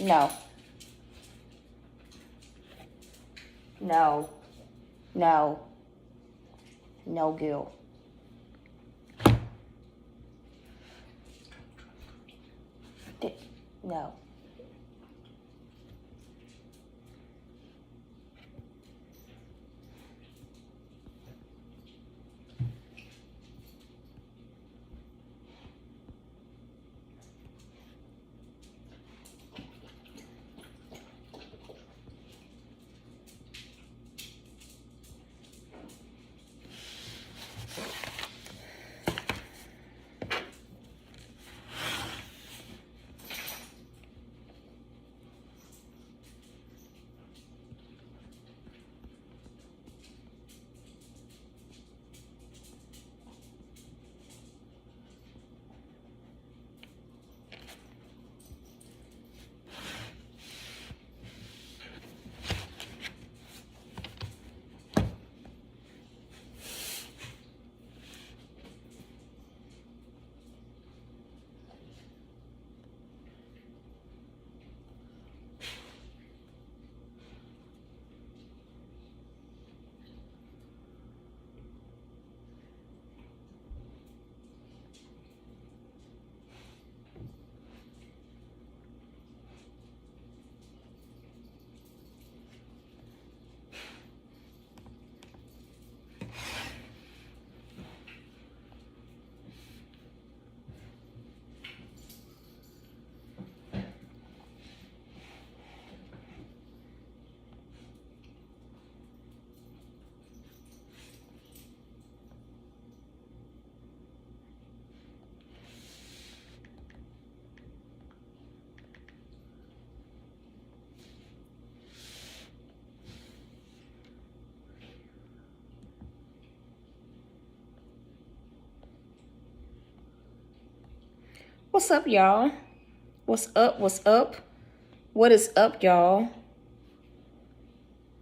No. No. No. No, Gil. No. What's up, y'all? What's up? What's up? What is up, y'all?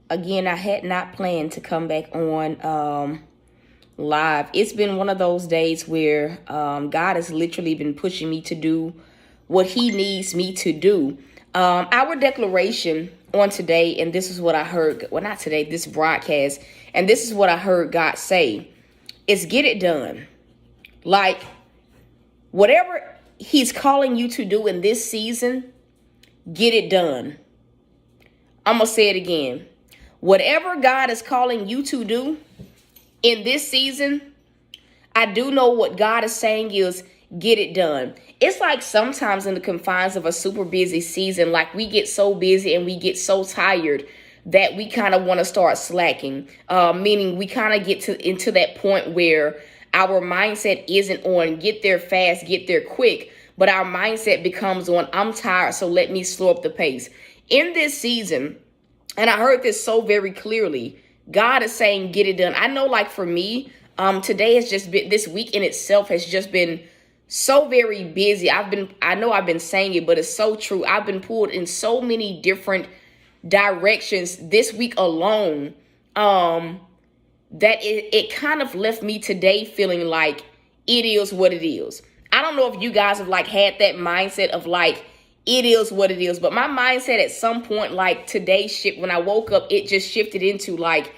Again, I had not planned to come back on live. It's been one of those days where God has literally been pushing me to do what he needs me to do. Our declaration on today, and this is what I heard, well, not today, this broadcast, and this is what I heard God say, is get it done. Like, whatever he's calling you to do in this season, get it done. I'm going to say it again. Whatever God is calling you to do in this season, I do know what God is saying is get it done. It's like sometimes in the confines of a super busy season, like we get so busy and we get so tired that we kind of want to start slacking, meaning we kind of get into that point where our mindset isn't on get there fast, get there quick, but our mindset becomes on I'm tired, so let me slow up the pace. In this season, and I heard this so very clearly, God is saying get it done. I know, like for me, today has just been, this week in itself has just been so very busy. I know I've been saying it, but it's so true. I've been pulled in so many different directions this week alone, that it kind of left me today feeling like it is what it is. I don't know if you guys have like had that mindset of like, it is what it is. But my mindset at some point, like today when I woke up, it just shifted into like,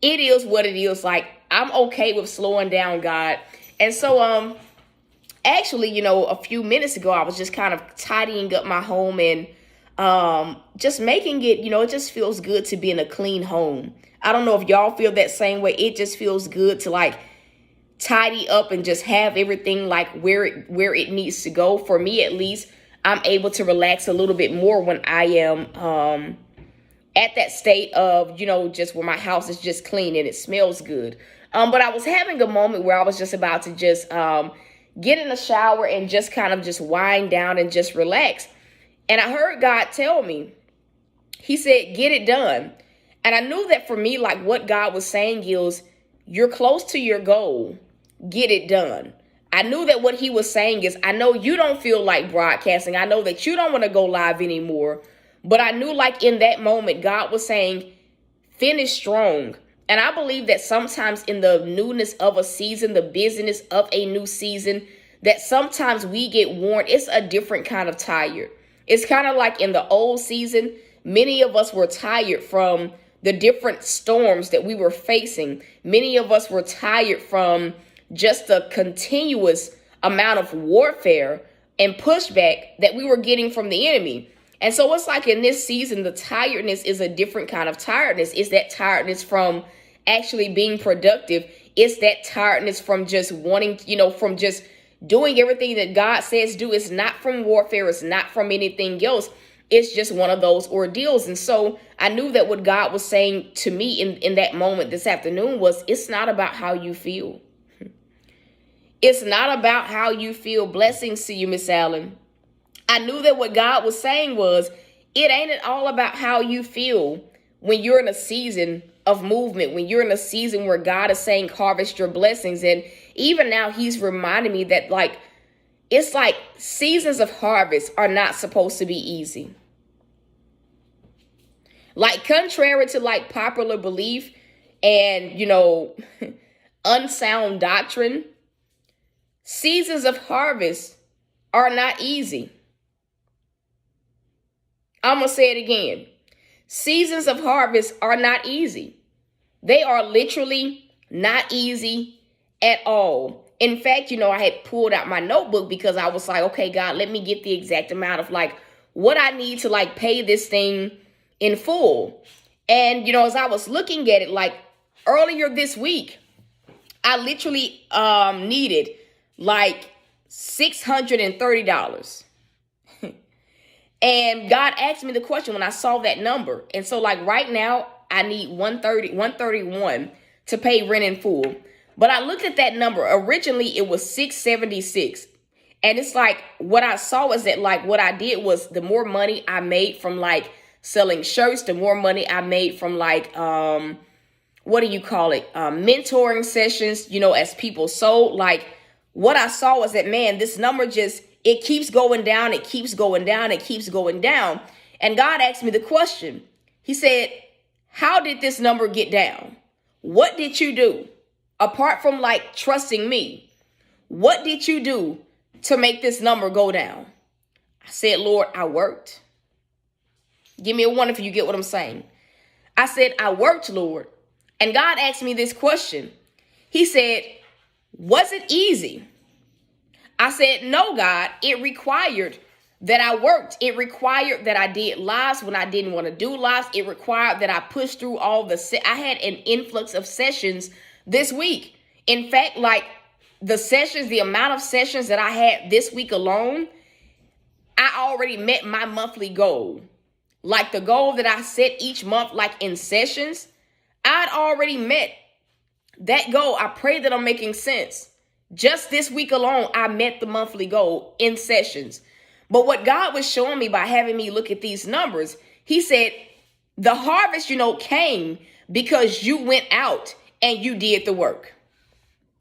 it is what it is. Like, I'm okay with slowing down, God. And so, actually, a few minutes ago, I was just kind of tidying up my home and just making it, it just feels good to be in a clean home. I don't know if y'all feel that same way. It just feels good to like tidy up and just have everything like where it needs to go. For me, at least, I'm able to relax a little bit more when I am at that state of, just where my house is just clean and it smells good. But I was having a moment where I was just about to just get in the shower and just kind of just wind down and just relax. And I heard God tell me, he said, get it done. And I knew that for me, like what God was saying is, you're close to your goal. Get it done. I knew that what he was saying is, I know you don't feel like broadcasting. I know that you don't want to go live anymore. But I knew like in that moment, God was saying, finish strong. And I believe that sometimes in the newness of a season, the busyness of a new season, that sometimes we get worn. It's a different kind of tired. It's kind of like in the old season, many of us were tired from the different storms that we were facing. Many of us were tired from just the continuous amount of warfare and pushback that we were getting from the enemy. And so it's like in this season, the tiredness is a different kind of tiredness. It's that tiredness from actually being productive. It's that tiredness from just wanting, from just doing everything that God says do. It's not from warfare. It's not from anything else. It's just one of those ordeals. And so I knew that what God was saying to me in that moment this afternoon was, it's not about how you feel. It's not about how you feel. Blessings to you, Miss Allen. I knew that what God was saying was, it ain't all about how you feel when you're in a season of movement, when you're in a season where God is saying, harvest your blessings. And even now he's reminding me that it's like seasons of harvest are not supposed to be easy. Like contrary to popular belief and, unsound doctrine, seasons of harvest are not easy. I'm going to say it again. Seasons of harvest are not easy. They are literally not easy at all. In fact, I had pulled out my notebook because I was like, okay, God, let me get the exact amount of what I need to pay this thing in full. And, as I was looking at it, earlier this week, I literally needed $630. And God asked me the question when I saw that number. And so right now I need 131 to pay rent in full. But I looked at that number. Originally it was 676. And it's what I saw is that what I did was the more money I made from selling shirts, the more money I made from what do you call it? Mentoring sessions, as people sold. What I saw was that, man, this number it keeps going down. It keeps going down. It keeps going down. And God asked me the question. He said, how did this number get down? What did you do? Apart from trusting me, what did you do to make this number go down? I said, Lord, I worked. Give me a one if you get what I'm saying. I said, I worked, Lord. And God asked me this question. He said, was it easy? I said, no, God, it required that I worked. It required that I did lives when I didn't want to do lives. It required that I pushed through I had an influx of sessions this week. In fact, the amount of sessions that I had this week alone, I already met my monthly goal. The goal that I set each month, in sessions, I'd already met that goal. I pray that I'm making sense. Just this week alone, I met the monthly goal in sessions. But what God was showing me by having me look at these numbers, he said, the harvest, came because you went out and you did the work.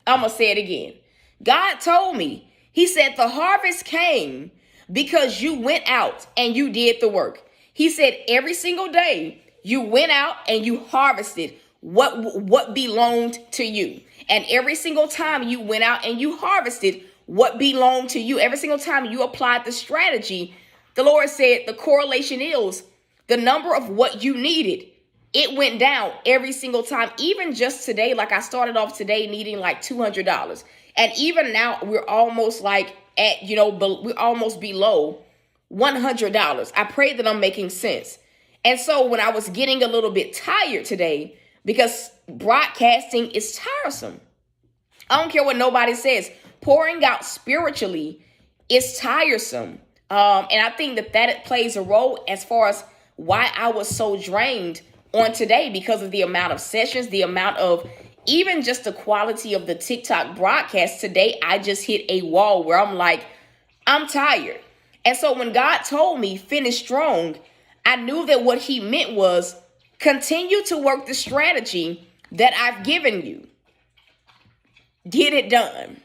I'm going to say it again. God told me, he said, the harvest came because you went out and you did the work. He said, every single day you went out and you harvested what belonged to you. And every single time you went out and you harvested what belonged to you, every single time you applied the strategy, the Lord said the correlation is the number of what you needed. It went down every single time. Even just today, I started off today needing $200. And even now we're almost we're almost below $100. I pray that I'm making sense. And so when I was getting a little bit tired today, because broadcasting is tiresome. I don't care what nobody says. Pouring out spiritually is tiresome. And I think that plays a role as far as why I was so drained on today, because of the amount of sessions, the amount of even just the quality of the TikTok broadcast. Today, I just hit a wall where I'm tired. And so when God told me finish strong, I knew that what he meant was continue to work the strategy that I've given you. Get it done.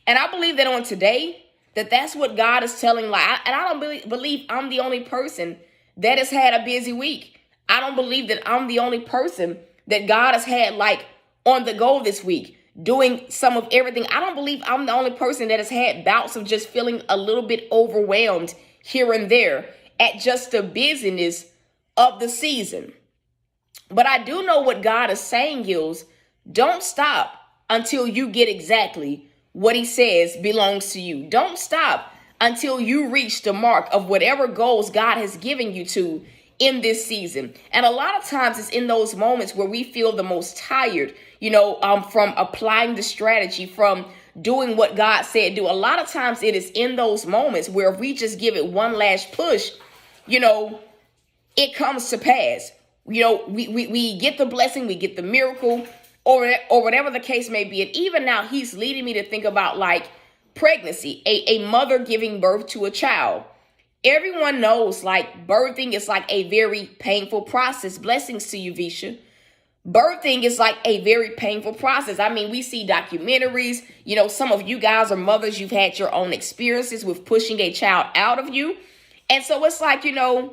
And I believe that on today, that's what God is telling. And I don't believe I'm the only person that has had a busy week. I don't believe that I'm the only person that God has had on the go this week. doing some of everything. I don't believe I'm the only person that has had bouts of just feeling a little bit overwhelmed here and there at just the busyness of the season. But I do know what God is saying is, don't stop until you get exactly what he says belongs to you. Don't stop until you reach the mark of whatever goals God has given you to in this season. And a lot of times it's in those moments where we feel the most tired, from applying the strategy, from doing what God said do. A lot of times it is in those moments where if we just give it one last push, it comes to pass. We get the blessing, we get the miracle, or whatever the case may be. And even now, he's leading me to think about like pregnancy, a mother giving birth to a child. Everyone knows like birthing is like a very painful process. Blessings to you, Visha. Birthing is like a very painful process. I mean, we see documentaries, some of you guys are mothers. You've had your own experiences with pushing a child out of you. And so it's like, a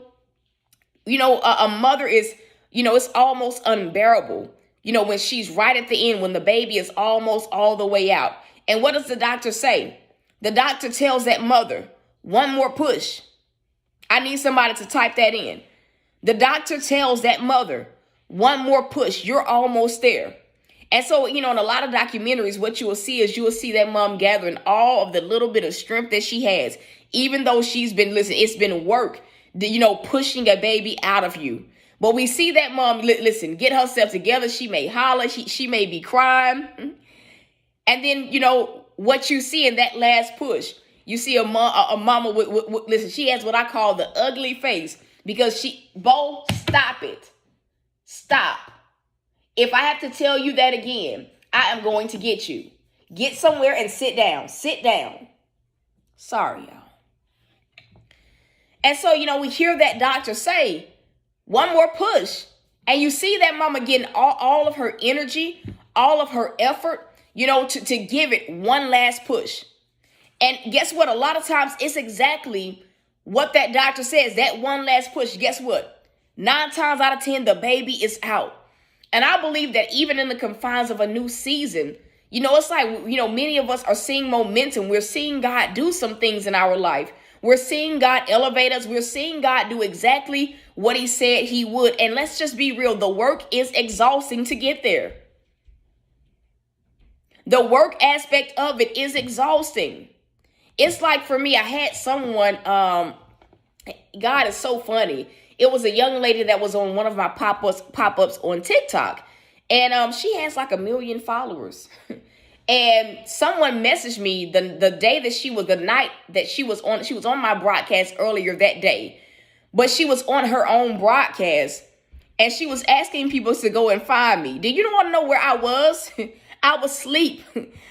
mother is, it's almost unbearable, when she's right at the end, when the baby is almost all the way out. And what does the doctor say? The doctor tells that mother, one more push. I need somebody to type that in. The doctor tells that mother, one more push. You're almost there. And so, in a lot of documentaries, what you will see that mom gathering all of the little bit of strength that she has, even though it's been work, pushing a baby out of you. But we see that mom, get herself together. She may holler. She may be crying. And then, what you see in that last push, you see a mama with she has what I call the ugly face because Bo, stop it. Stop. If I have to tell you that again, I am going to get you. Get somewhere and sit down. Sit down. Sorry, y'all. And so, we hear that doctor say, one more push. And you see that mama getting all of her energy, all of her effort, to give it one last push. And guess what? A lot of times it's exactly what that doctor says, that one last push. Guess what? 9 times out of 10, the baby is out. And I believe that even in the confines of a new season, it's like, many of us are seeing momentum. We're seeing God do some things in our life. We're seeing God elevate us. We're seeing God do exactly what he said he would. And let's just be real. The work is exhausting to get there. The work aspect of it is exhausting. It's like for me, I had someone, God is so funny. It was a young lady that was on one of my pop-ups on TikTok. And she has like 1 million followers. And someone messaged me the night that she was on my broadcast earlier that day. But she was on her own broadcast. And she was asking people to go and find me. Do you want to know where I was? I was asleep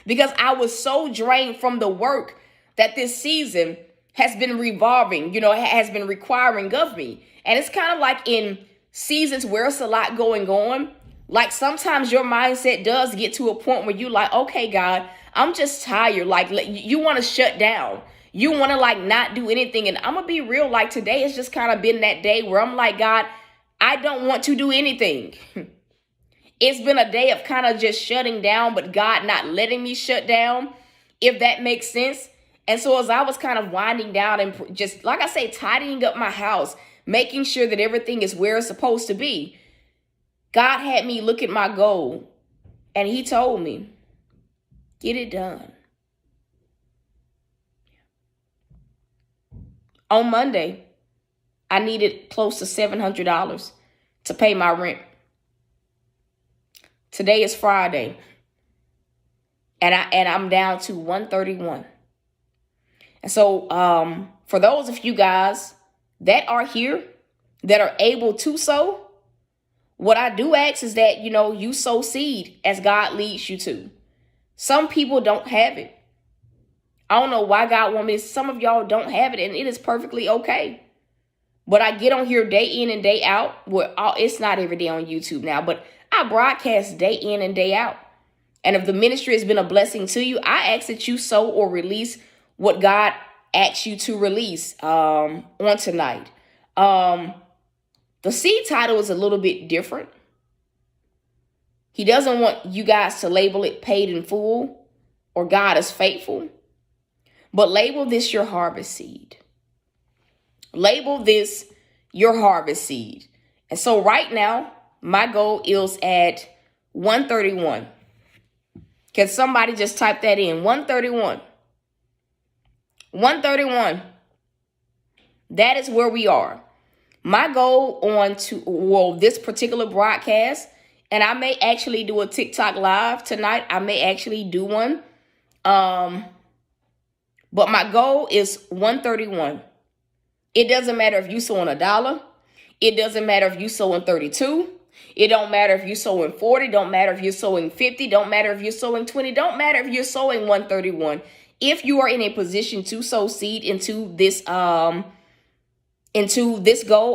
because I was so drained from the work that this season has been has been requiring of me. And it's kind of like in seasons where it's a lot going on. Like sometimes your mindset does get to a point where you like, okay, God, I'm just tired. Like you want to shut down. You want to like not do anything. And I'm going to be real. Like today has just kind of been that day where I'm like, God, I don't want to do anything. It's been a day of kind of just shutting down, but God not letting me shut down, if that makes sense. And so as I was kind of winding down and just, like I say, tidying up my house, making sure that everything is where it's supposed to be, God had me look at my goal and he told me, get it done. On Monday, I needed close to $700 to pay my rent. Today is Friday, and I'm down to $131. And so for those of you guys that are here, that are able to sow, what I do ask is that, you sow seed as God leads you to. Some people don't have it. I don't know why God wants me. Some of y'all don't have it, and it is perfectly okay. But I get on here day in and day out. It's not every day on YouTube now, but I broadcast day in and day out. And if the ministry has been a blessing to you, I ask that you sow or release what God asks you to release on tonight. The seed title is a little bit different. He doesn't want you guys to label it paid in full or God is faithful, but label this your harvest seed. Label this your harvest seed. And so right now, my goal is at 131. Can somebody just type that in? 131. 131. That is where we are. My goal on this particular broadcast, and I may actually do a TikTok live tonight. I may actually do one. But my goal is 131. It doesn't matter if you sowing $1. It doesn't matter if you sowing 32. It don't matter if you're sowing 40. Don't matter if you're sowing 50. Don't matter if you're sowing 20. Don't matter if you're sowing 131. If you are in a position to sow seed into this goal,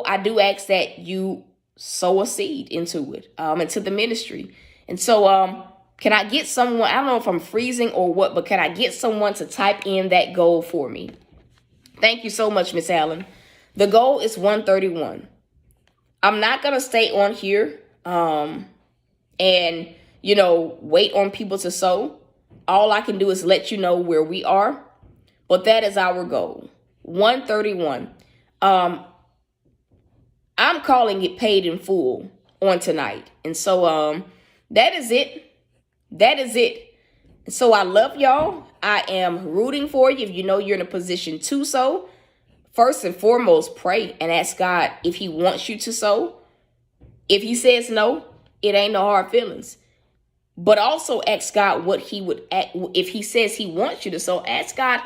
I do ask that you sow a seed into it, into the ministry. And so, can I get someone? I don't know if I'm freezing or what, but can I get someone to type in that goal for me? Thank you so much, Miss Allen. The goal is 131. I'm not going to stay on here and, wait on people to sow. All I can do is let you know where we are. But that is our goal. 131. I'm calling it paid in full on tonight. And so that is it. That is it. So I love y'all. I am rooting for you. If you know you're in a position to sow, first and foremost, pray and ask God if he wants you to sow. If he says no, it ain't no hard feelings. But also ask God what he would, if he says he wants you to sow, ask God,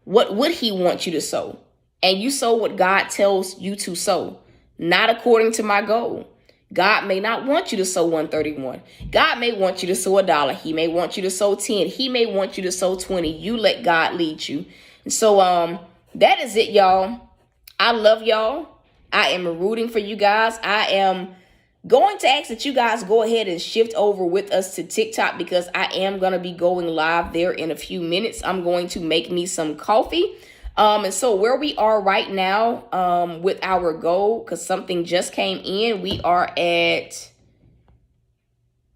what would he want you to sow? And you sow what God tells you to sow, not according to my goal. God may not want you to sow 131. God may want you to sow $1. He may want you to sow 10. He may want you to sow 20. You let God lead you. And so that is it, y'all. I love y'all. I am rooting for you guys. I am going to ask that you guys go ahead and shift over with us to TikTok because I am going to be going live there in a few minutes. I'm going to make me some coffee. And so where we are right now with our goal, because something just came in, we are at,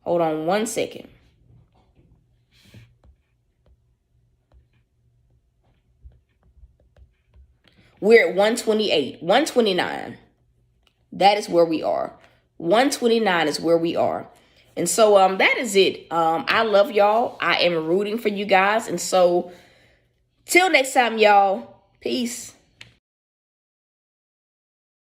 hold on one second. We're at 128, 129. That is where we are. 129 is where we are. And so that is it. I love y'all. I am rooting for you guys. And so till next time, y'all. Peace.